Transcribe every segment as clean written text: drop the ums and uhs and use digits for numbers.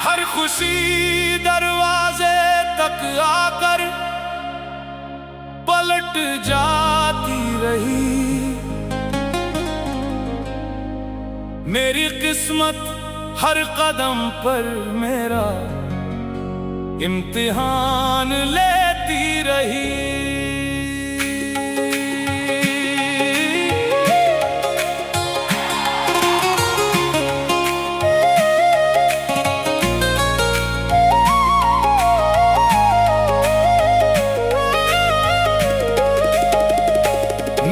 हर खुशी दरवाजे तक आकर पलट जाती रही। मेरी किस्मत हर कदम पर मेरा इम्तिहान लेती रही।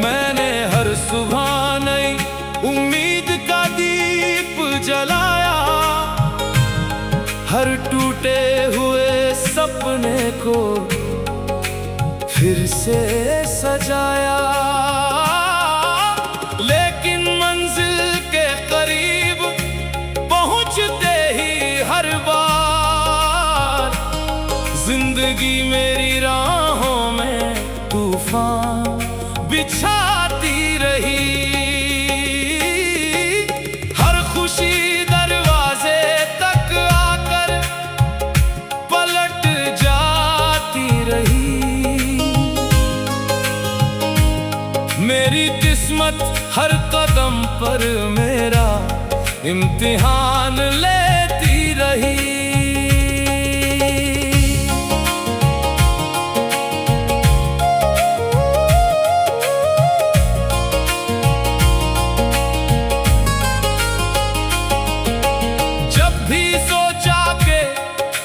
मैंने हर सुबह नई उम्मीद का दीप जलाया, हर टूटे हुए सपने को फिर से सजाया। लेकिन मंजिल के करीब पहुंचते ही हर बार जिंदगी मेरी राहों में तूफान बिछाती रही। हर खुशी दरवाजे तक आकर पलट जाती रही। मेरी किस्मत हर कदम पर मेरा इम्तिहान लेती रही।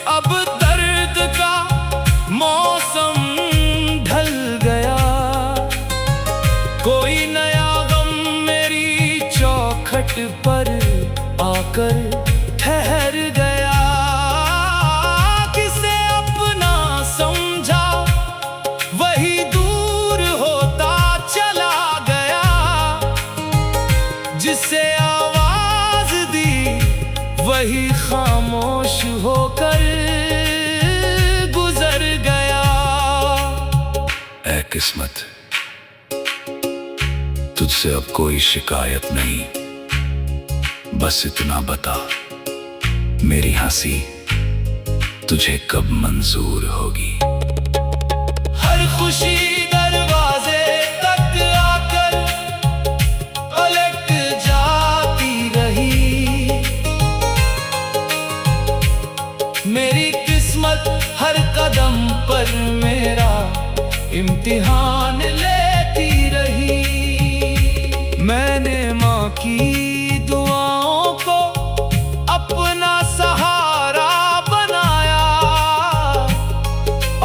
अब दर्द का मौसम ढल गया, कोई नया गम मेरी चौखट पर आकर ठहर गया। किसे अपना समझा वही दूर होता चला गया, जिसे आवाज दी वही खामोश होकर गुजर गया। ऐ किस्मत, तुझसे अब कोई शिकायत नहीं, बस इतना बता मेरी हंसी तुझे कब मंजूर होगी। हर खुशी दरवाजे तक आकर पलट जाती रही। मेरी किस्मत हर कदम पर मेरा इम्तिहान लेती रही। मैंने माँ की दुआओं को अपना सहारा बनाया,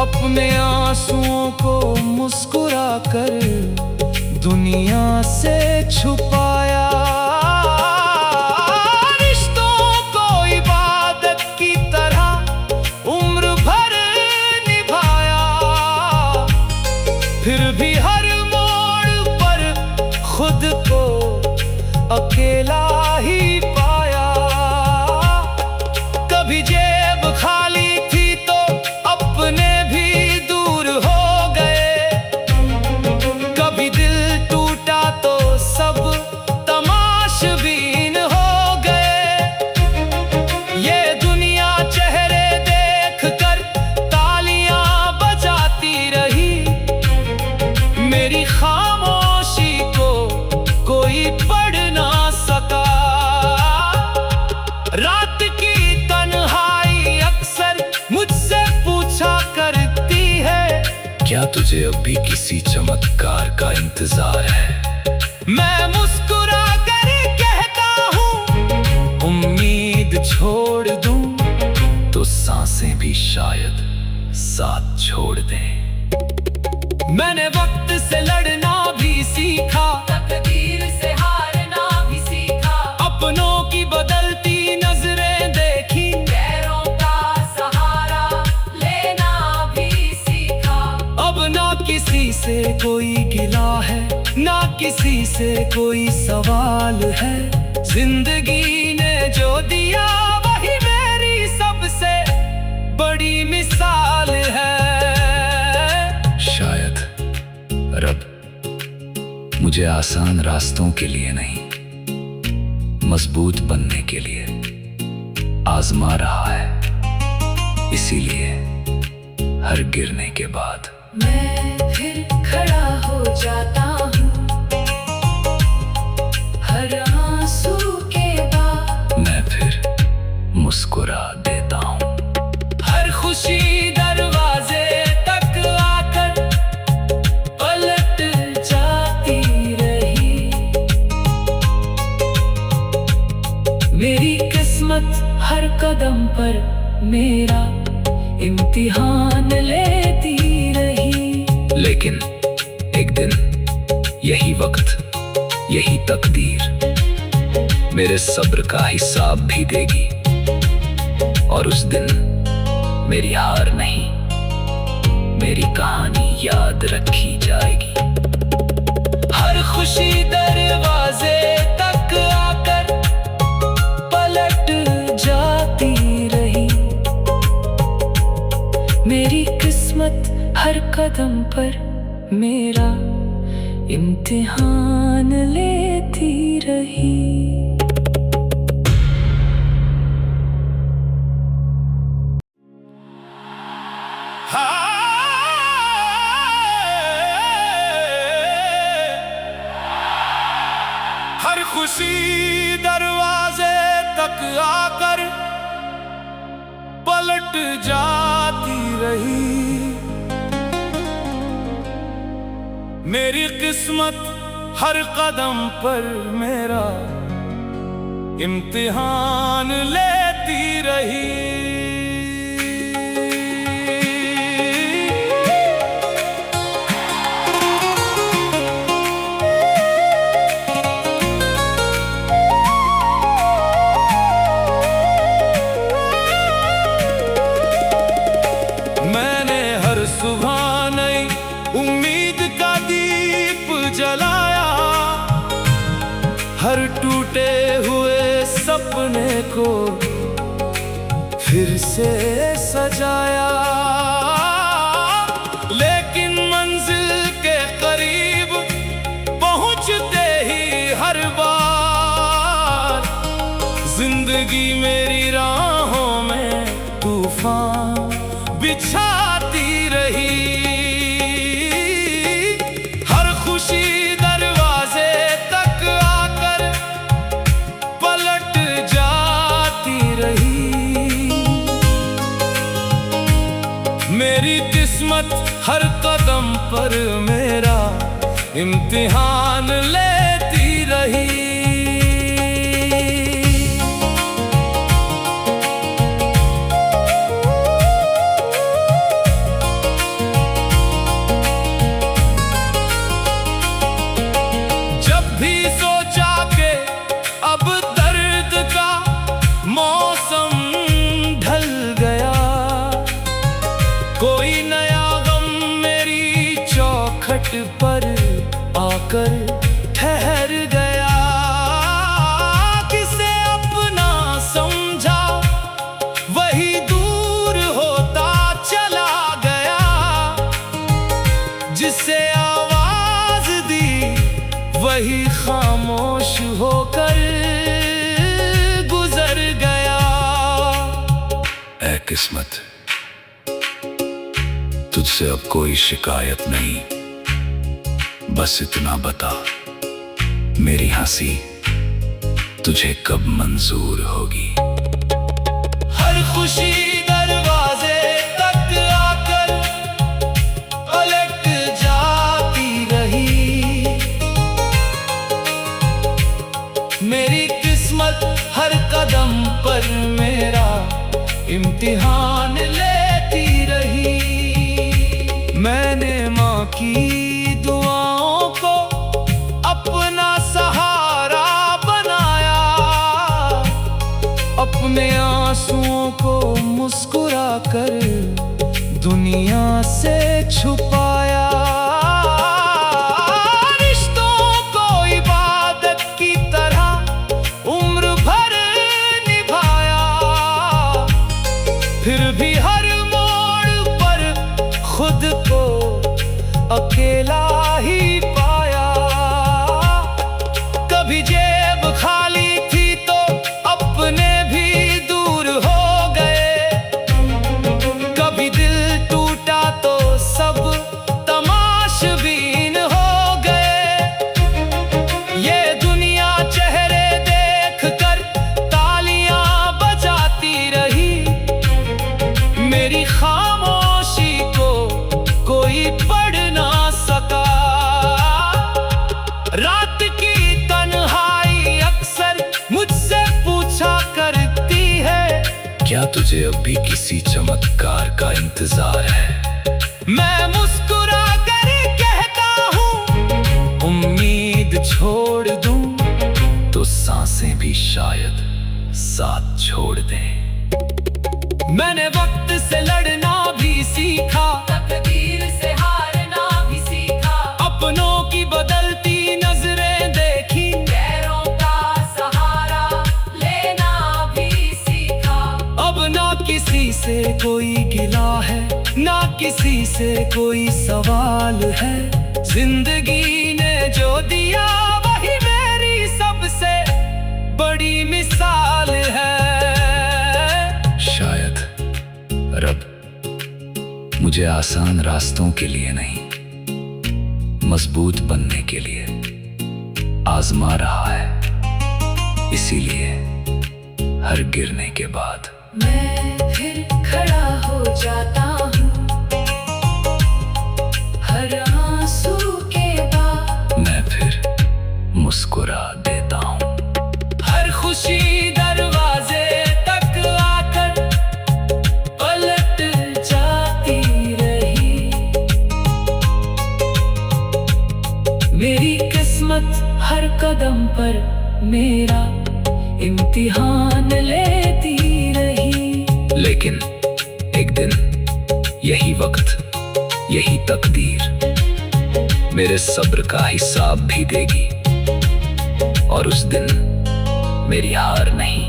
अपने आंसुओं को मुस्कुरा कर दुनिया से छुपाया। फिर भी हर मोड़ पर खुद को अकेला ही पाया। कभी जेब खाली थी तो अपने भी दूर हो गए, कभी दिल टूटा तो सब तमाशबीन हो गए। ये दुनिया चेहरे देख कर तालियां बजाती रही। मेरी खामोशी को कोई पढ़ ना सका। रात की तन्हाई अक्सर मुझसे पूछा करती है, क्या तुझे अब भी किसी चमत्कार का इंतजार है? मैं मुस्कुरा कर कहता हूँ, उम्मीद छोड़ दूं तो सांसें भी शायद साथ छोड़ दें। मैंने वक्त से लड़ना भी सीखा, तकदीर से हारना भी सीखा। अपनों की बदलती नजरें देखी, पैरों का सहारा लेना भी सीखा। अब ना किसी से कोई गिला है, ना किसी से कोई सवाल है। जिंदगी ने जो दिया वही मेरी सबसे बड़ी मिसाल है। शायद रब मुझे आसान रास्तों के लिए नहीं, मजबूत बनने के लिए आजमा रहा है। इसीलिए हर गिरने के बाद मैं फिर खड़ा हो जाता हूँ, हर आंसू के बाद मैं फिर मुस्कुरा देता हूँ। हर खुशी दरवाजे तक आकर पलट जाती रही। मेरी किस्मत हर कदम पर मेरा इम्तिहान लेती रही। लेकिन एक दिन यही वक्त, यही तकदीर मेरे सब्र का हिसाब भी देगी। और उस दिन मेरी हार नहीं, मेरी कहानी याद रखी जाएगी। हर खुशी दरवाजे तक आकर पलट जाती रही। मेरी किस्मत हर कदम पर मेरा इम्तिहान लेती रही। हर खुशी दरवाजे तक आकर पलट जाती रही। मेरी किस्मत हर कदम पर मेरा इम्तिहान लेती रही। मैंने हर सुबह नई उम्मीद का दीप जलाया, हर टूटे हुए सपने को फिर से सजाया। लेकिन मंजिल के करीब पहुंचते ही हर बार जिंदगी मेरी राहों में तूफान बिछाती रही। हर खुशी दरवाजे तक आकर पलट जाती रही। मेरी किस्मत हर कदम पर मेरा इम्तिहान लेती रही। अब दर्द का मौसम ढल गया, कोई नया गम मेरी चौखट पर आकर ठहर गया। किसे अपना समझा वही दूर होता चला गया, जिसे आवाज दी वही खामोश होकर गुजर गया। ऐ किस्मत, तुझसे अब कोई शिकायत नहीं, बस इतना बता मेरी हंसी तुझे कब मंजूर होगी। हर खुशी दरवाजे तक आकर पलट जाती रही। मेरी किस्मत हर कदम पर मेरा इम्तिहान लेती रही। मैंने माँ की दुआओं को अपना सहारा बनाया, अपने आंसुओं को मुस्कुरा कर दुनिया से छुपाया। रिश्तों को इबादत की तरह उम्र भर निभाया, फिर भी हर मोड़ पर खुद को अकेला ही पाया। क्या तुझे अब भी किसी चमत्कार का इंतजार है? मैं मुस्कुरा कर कहता हूँ, उम्मीद छोड़ दूं तो सांसें भी शायद साथ छोड़ दें। मैंने वक्त से लड़ना भी सीखा, तकदीर से हारना भी सीखा, अपनों की बदलती नजरें देखी, पैरों का सहारा लेना भी सीखा। अब ना किसी से कोई गिला है, ना किसी से कोई सवाल है। जिंदगी ने जो दिया वही मेरी सबसे बड़ी मिसाल है। शायद रब मुझे आसान रास्तों के लिए नहीं, मजबूत बनने के लिए आजमा रहा है। इसीलिए हर गिरने के बाद मैं फिर खड़ा हो जाता हूँ, हर आंसू के बाद मैं फिर मुस्कुरा देता हूँ। हर खुशी दरवाजे तक आकर पलट जाती रही। मेरी किस्मत हर कदम पर मेरा इम्तिहान लेती रही। लेकिन एक दिन यही वक्त, यही तकदीर मेरे सब्र का हिसाब भी देगी। और उस दिन मेरी हार नहीं,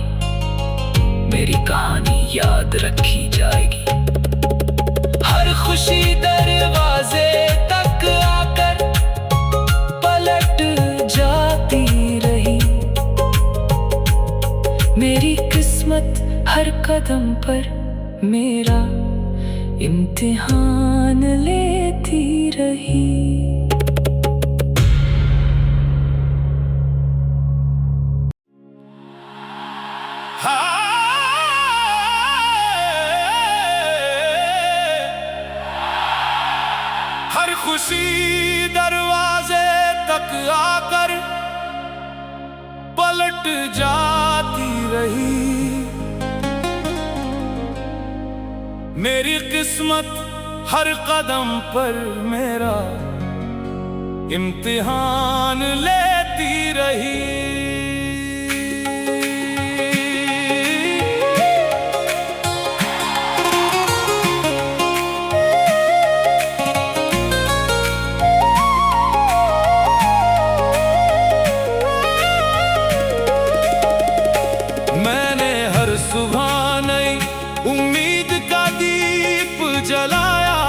मेरी कहानी याद रखी जाएगी। हर खुशी दरवाजे तक आकर पलट जाती रही। मेरी किस्मत हर कदम पर मेरा इम्तिहान लेती रही। हर खुशी दरवाजे तक आकर पलट जाती रही। मेरी किस्मत हर कदम पर मेरा इम्तिहान लेती रही। मैंने हर सुबह नई उम्मीद का दीप जलाया,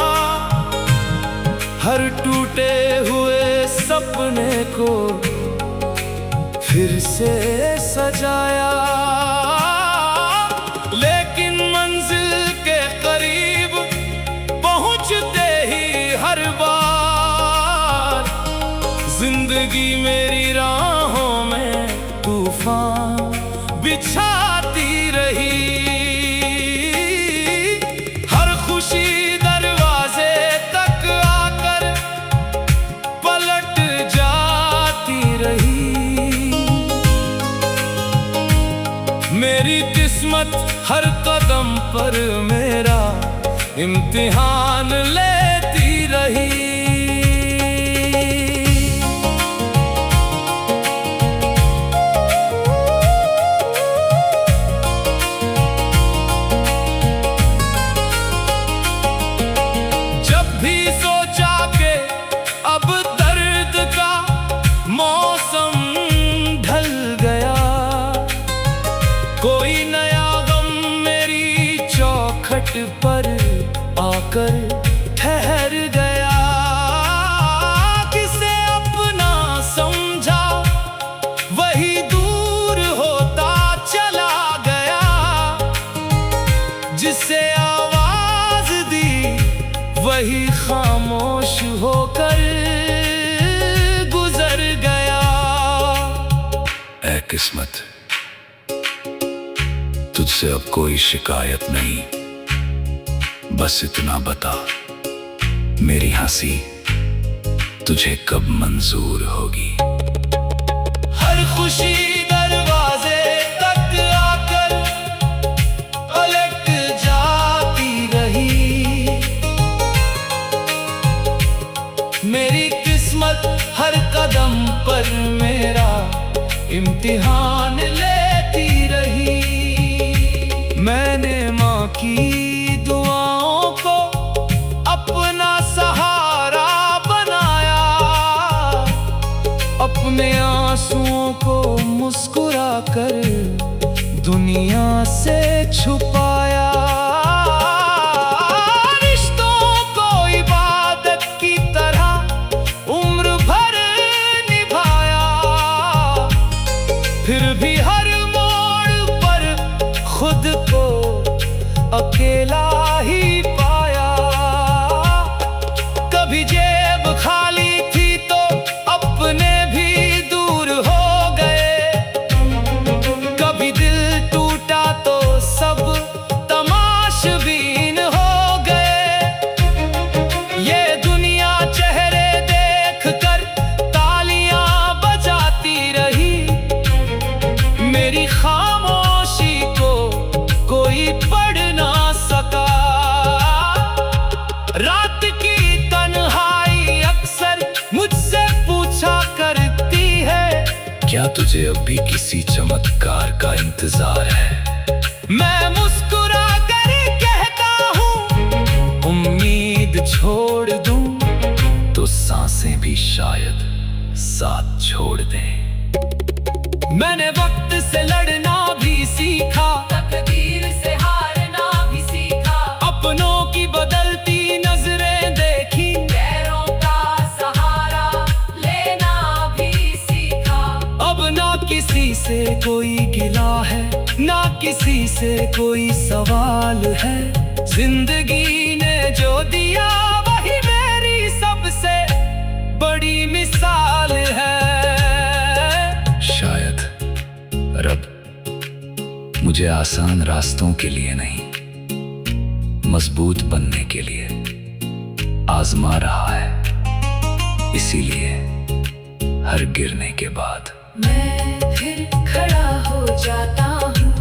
हर टूटे हुए सपने को फिर से सजाया। लेकिन मंजिल के करीब पहुंचते ही हर बार जिंदगी मेरी राहों में तूफान बिछाती रही। हर खुशी दरवाजे तक आकर पलट जाती रही। मेरी किस्मत हर कदम पर मेरा इम्तिहान लेती रही। अब दर्द का मौसम ढल गया, कोई नया गम मेरी चौखट पर आकर ठहर गया। किसे अपना समझा वही दूर होता चला गया, जिसे आवाज दी वही खामोश होकर गुजर गया। ऐ किस्मत, तुझसे अब कोई शिकायत नहीं, बस इतना बता मेरी हंसी तुझे कब मंजूर होगी। हर खुशी दरवाजे तक आकर पलट किस्मत हर कदम पर मेरा इम्तिहान लेती रही। मैंने माँ की दुआओं को अपना सहारा बनाया, अपने आंसुओं को मुस्कुरा कर दुनिया से छुपाया। रिश्तों को इबादत की तरह उम्र भर निभाया, फिर भी हर मोड़ पर खुद को अकेला ही पाया। कभी जेब खाली थी तो अपने भी दूर हो गए, कभी दिल टूटा तो सब तमाशबीन हो गए। ये दुनिया चेहरे देख कर तालियां बजाती रही, मेरी खामोशी को कोई पढ़ ना सका। रात की तन्हाई अक्सर मुझसे पूछा करती है, क्या तुझे अब भी किसी चमत्कार का इंतजार है? मैं मुस्कुरा कर कहता हूँ, उम्मीद छोड़ दूं तो सांसें भी शायद साथ छोड़ दें। मैंने वक्त से लड़ना भी सीखा, तकदीर से हारना भी सीखा, अपनों की बदलती नजरें देखी, पैरों का सहारा लेना भी सीखा। अब ना किसी से कोई गिला है, ना किसी से कोई सवाल है। जिंदगी ने जो दिया वही मेरी सबसे बड़ी मिसाल है। शायद रब मुझे आसान रास्तों के लिए नहीं, मजबूत बनने के लिए आजमा रहा है। इसीलिए हर गिरने के बाद मैं फिर खड़ा हो जाता हूँ,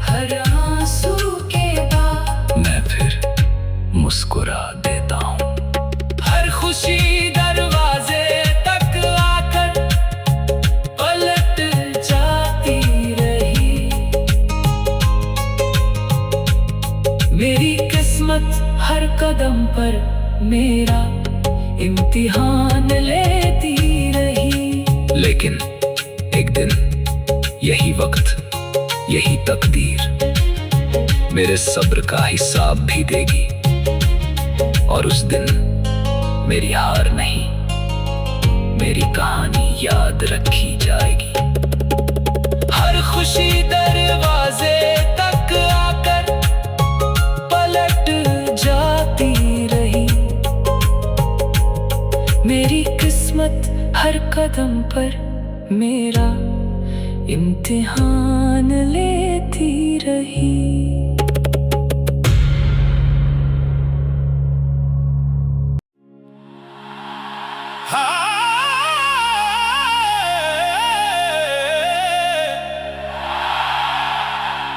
हर आंसू के बाद मैं फिर मुस्कुरा देता हूँ। हर खुशी दरवाजे तक आकर पलट जाती रही, मेरी किस्मत हर कदम पर मेरा इम्तिहान लेती रही। लेकिन एक दिन यही वक्त, यही तकदीर मेरे सब्र का हिसाब भी देगी, और उस दिन मेरी हार नहीं, मेरी कहानी याद रखी जाएगी। हर खुशी दरवाजे तक आकर पलट जाती रही, मेरी किस्मत हर कदम पर मेरा इम्तिहान लेती रही।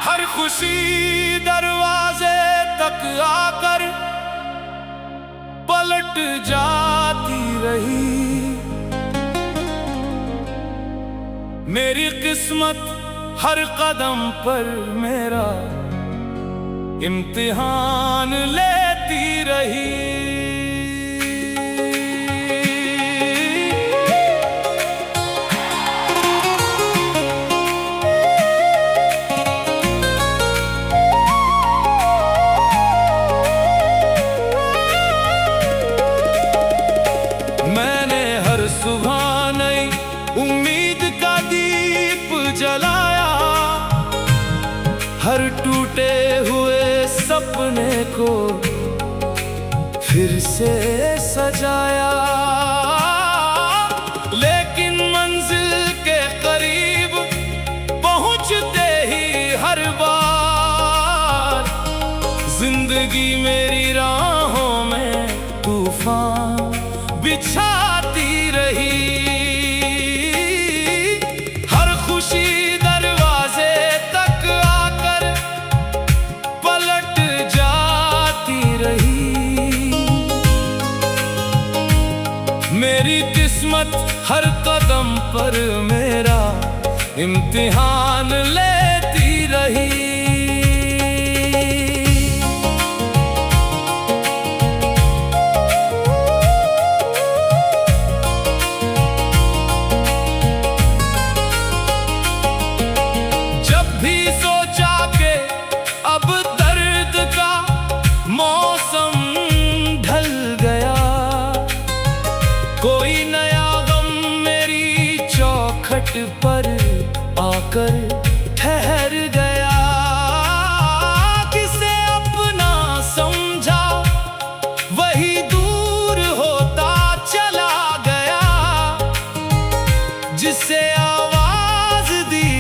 हर खुशी दरवाजे तक आकर पलट जाती रही, मेरी किस्मत हर कदम पर मेरा इम्तिहान लेती रही। मैंने हर सुबह नई उम्मीद का दीप जलाया, हर टूटे हुए सपने को फिर से सजाया। लेकिन मंजिल के करीब पहुंचते ही हर बार जिंदगी मेरी राहों में तूफान बिछाती रही। हर खुशी दरवाजे तक आकर पलट जाती रही, मेरी किस्मत हर कदम पर मेरा इम्तिहान लेती रही। जब भी सोचा कि अब दर्द का मौसम ढल गया, कोई नया गम मेरी चौखट पर आकर ठहर गया। किसे अपना समझा वही दूर होता चला गया, जिसे आवाज दी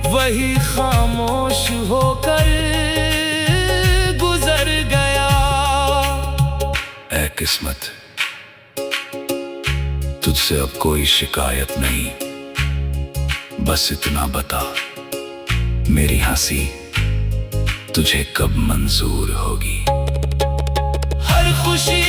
वही खामोश होकर गुजर गया। ऐ किस्मत, तुझसे अब कोई शिकायत नहीं, बस इतना बता मेरी हंसी तुझे कब मंजूर होगी। हर खुशी